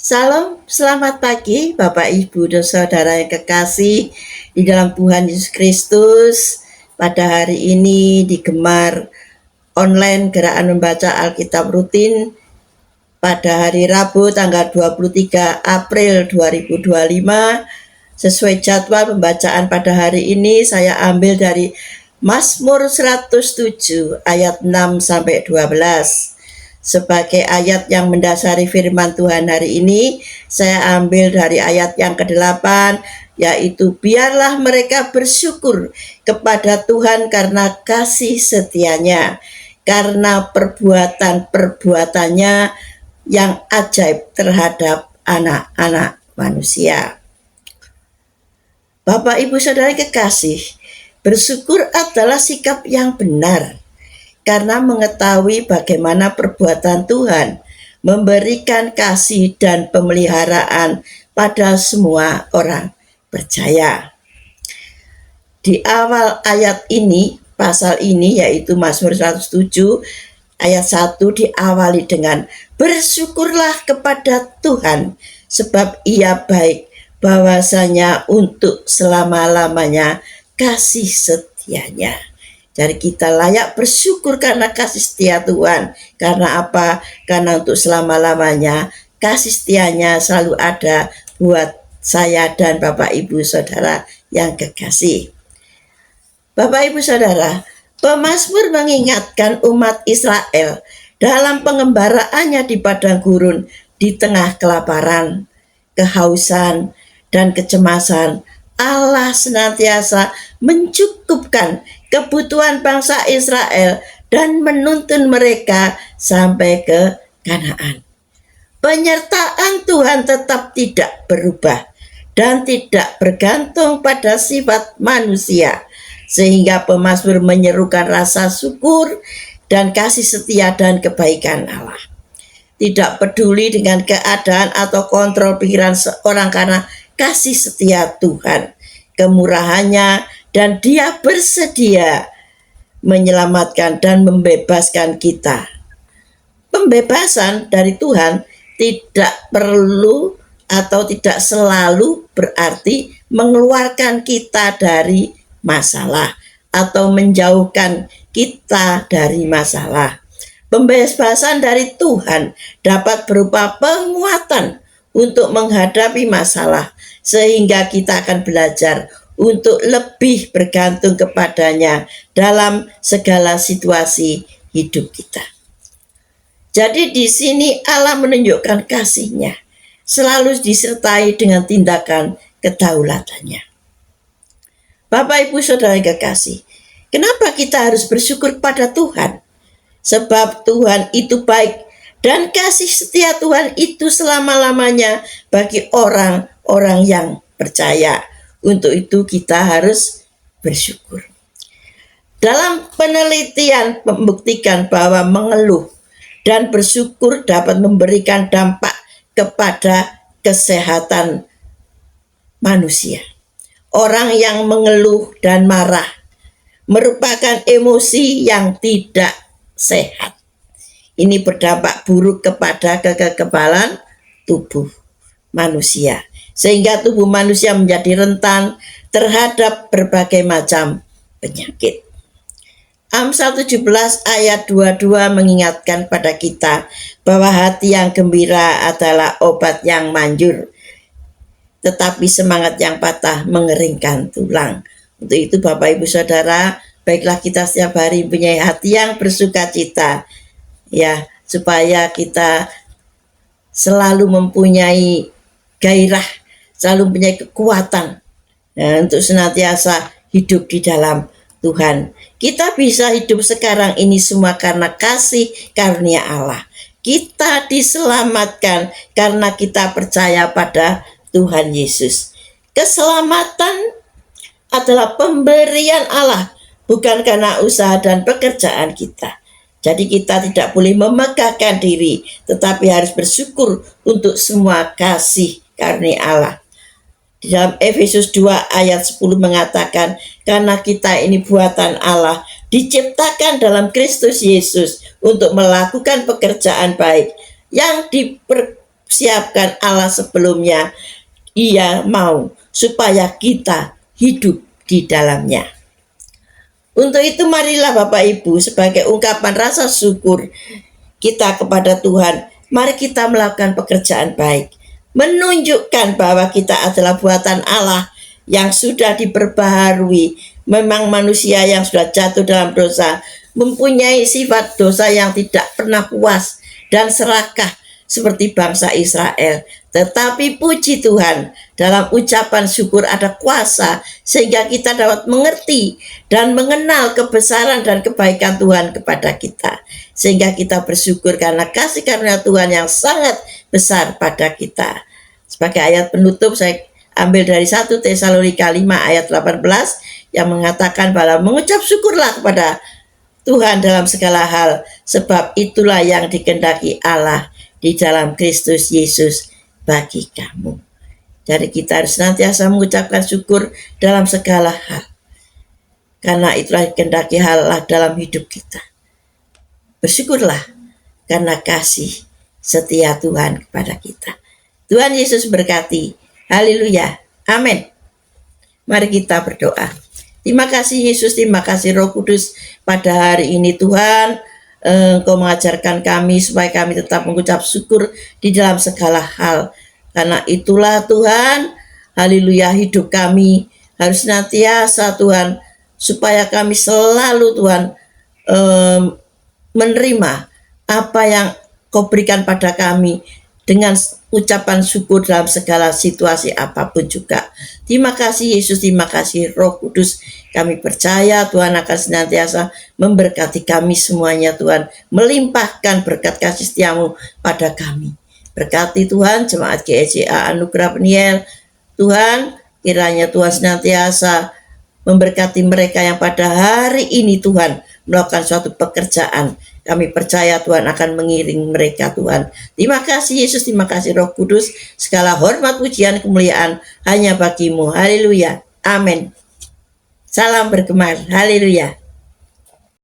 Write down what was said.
Salam, selamat pagi Bapak Ibu dan Saudara yang kekasih di dalam Tuhan Yesus Kristus. Pada hari ini di Gemar online Gerakan Membaca Alkitab Rutin pada hari Rabu tanggal 23 April 2025. Sesuai jadwal pembacaan pada hari ini saya ambil dari Mazmur 107 ayat 6 sampai 12. Sebagai ayat yang mendasari firman Tuhan hari ini, saya ambil dari ayat yang ke-8, yaitu biarlah mereka bersyukur kepada Tuhan karena kasih setianya, karena perbuatan-perbuatannya yang ajaib terhadap anak-anak manusia. Bapak, Ibu, Saudara kekasih, bersyukur adalah sikap yang benar karena mengetahui bagaimana perbuatan Tuhan memberikan kasih dan pemeliharaan pada semua orang percaya. Di awal ayat ini, pasal ini yaitu Mazmur 107 ayat 1 diawali dengan bersyukurlah kepada Tuhan sebab Ia baik, bahwasanya untuk selama-lamanya kasih setianya. Jadi kita layak bersyukur karena kasih setia Tuhan. Karena apa? Karena untuk selama-lamanya kasih setianya selalu ada buat saya dan Bapak Ibu Saudara yang kekasih. Bapak Ibu Saudara, pemazmur mengingatkan umat Israel dalam pengembaraannya di padang gurun di tengah kelaparan, kehausan, dan kecemasan. Allah senantiasa mencukupkan kebutuhan bangsa Israel dan menuntun mereka sampai ke Kanaan. Penyertaan Tuhan tetap tidak berubah dan tidak bergantung pada sifat manusia, sehingga pemazmur menyerukan rasa syukur dan kasih setia dan kebaikan Allah. Tidak peduli dengan keadaan atau kontrol pikiran seorang karena kasih setia Tuhan, kemurahannya, dan Dia bersedia menyelamatkan dan membebaskan kita. Pembebasan dari Tuhan tidak perlu atau tidak selalu berarti mengeluarkan kita dari masalah atau menjauhkan kita dari masalah. Pembebasan dari Tuhan dapat berupa penguatan untuk menghadapi masalah, sehingga kita akan belajar untuk lebih bergantung kepadanya dalam segala situasi hidup kita. Jadi di sini Allah menunjukkan kasih-Nya selalu disertai dengan tindakan kedaulatannya. Bapak Ibu Saudara yang kekasih, kenapa kita harus bersyukur pada Tuhan? Sebab Tuhan itu baik dan kasih setia Tuhan itu selama-lamanya bagi orang-orang yang percaya. Untuk itu kita harus bersyukur. Dalam penelitian membuktikan bahwa mengeluh dan bersyukur dapat memberikan dampak kepada kesehatan manusia. Orang yang mengeluh dan marah merupakan emosi yang tidak sehat. Ini berdampak buruk kepada kekebalan tubuh manusia, sehingga tubuh manusia menjadi rentan terhadap berbagai macam penyakit. Amsal 17 ayat 22 mengingatkan pada kita bahwa hati yang gembira adalah obat yang manjur, tetapi semangat yang patah mengeringkan tulang. Untuk itu Bapak Ibu Saudara, baiklah kita setiap hari punya hati yang bersukacita, ya, supaya kita selalu mempunyai gairah, selalu mempunyai kekuatan untuk senantiasa hidup di dalam Tuhan. Kita bisa hidup sekarang ini semua karena kasih karunia Allah. Kita diselamatkan karena kita percaya pada Tuhan Yesus. Keselamatan adalah pemberian Allah, bukan karena usaha dan pekerjaan kita. Jadi kita tidak boleh memegahkan diri, tetapi harus bersyukur untuk semua kasih karunia Allah. Di dalam Efesus 2 ayat 10 mengatakan, karena kita ini buatan Allah, diciptakan dalam Kristus Yesus untuk melakukan pekerjaan baik yang dipersiapkan siapkan Allah sebelumnya. Ia mau supaya kita hidup di dalamnya. Untuk itu marilah Bapak Ibu, sebagai ungkapan rasa syukur kita kepada Tuhan, mari kita melakukan pekerjaan baik, menunjukkan bahwa kita adalah buatan Allah yang sudah diperbaharui. Memang manusia yang sudah jatuh dalam dosa mempunyai sifat dosa yang tidak pernah puas dan serakah seperti bangsa Israel. Tetapi puji Tuhan, dalam ucapan syukur ada kuasa sehingga kita dapat mengerti dan mengenal kebesaran dan kebaikan Tuhan kepada kita. Sehingga kita bersyukur karena kasih karunia Tuhan yang sangat besar pada kita. Sebagai ayat penutup saya ambil dari 1 Tesalonika 5 ayat 18 yang mengatakan bahwa mengucap syukurlah kepada Tuhan dalam segala hal, sebab itulah yang dikehendaki Allah di dalam Kristus Yesus bagi kamu. Jadi kita harus senantiasa mengucapkan syukur dalam segala hal, karena itulah dikehendaki Allah dalam hidup kita. Bersyukurlah karena kasih setia Tuhan kepada kita. Tuhan Yesus berkati. Haleluya. Amin. Mari kita berdoa. Terima kasih Yesus, terima kasih Roh Kudus pada hari ini Tuhan. Engkau mengajarkan kami supaya kami tetap mengucap syukur di dalam segala hal. Karena itulah Tuhan, haleluya, hidup kami harus senantiasa Tuhan, supaya kami selalu Tuhan menerima apa yang Kau berikan pada kami dengan ucapan syukur dalam segala situasi apapun juga. Terima kasih Yesus, terima kasih Roh Kudus. Kami percaya Tuhan akan senantiasa memberkati kami semuanya Tuhan, melimpahkan berkat kasih setiamu pada kami. Berkati Tuhan jemaat GEJA Anugerah Peniel. Tuhan, kiranya Tuhan senantiasa memberkati mereka yang pada hari ini Tuhan melakukan suatu pekerjaan. Kami percaya Tuhan akan mengiring mereka Tuhan. Terima kasih Yesus, terima kasih Roh Kudus. Segala hormat, pujian, kemuliaan hanya bagi-Mu. Haleluya. Amin. Salam bergema. Haleluya.